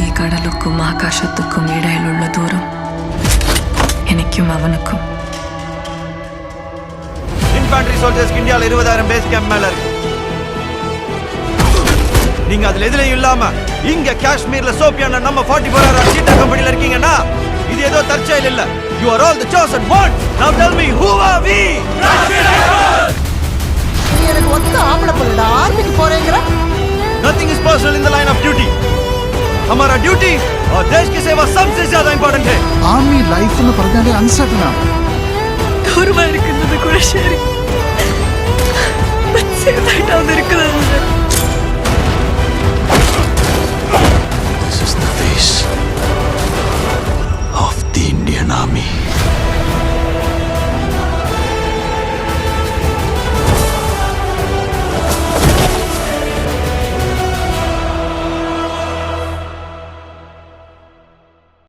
ഈ കടലുക്കും ആകാശത്തുക്കും ഇടയിലുള്ള ദൂരം എനിക്കും അവനുക്കും. இன்ஃபேண்ட்ரி சோல்ஜர்ஸ்க்கு இந்தியாவில் 20,000 பேஸ் கேம்ப் மேல இருக்கு. நீங்க அதுல எதுலயும் இல்லாம இங்க காஷ்மீர்ல சோபியான நம்ம 44 சீட்டா கம்பெனில இருக்கீங்கன்னா இது ஏதோ தற்செயல் இல்ல. You are all the chosen one. Now tell me, who are we? நீ எனக்கு ஒத்த ஆம்பளை புள்ளடா, ஆர்மிக்கு போறேங்கற. Nothing is personal in the line of duty. हमारा ड्यूटी और देश की सेवा सबसे ज्यादा इंपॉर्टेंट है. ആർമി ലൈഫ് എന്ന് പറഞ്ഞാലേ അൺസർട്ടൺ ആണ്. ദൂരമായിരിക്കുന്നത് കൂടെ ശരി, പക്ഷേ ഇതായിട്ടാവുന്നിരിക്കുന്നത്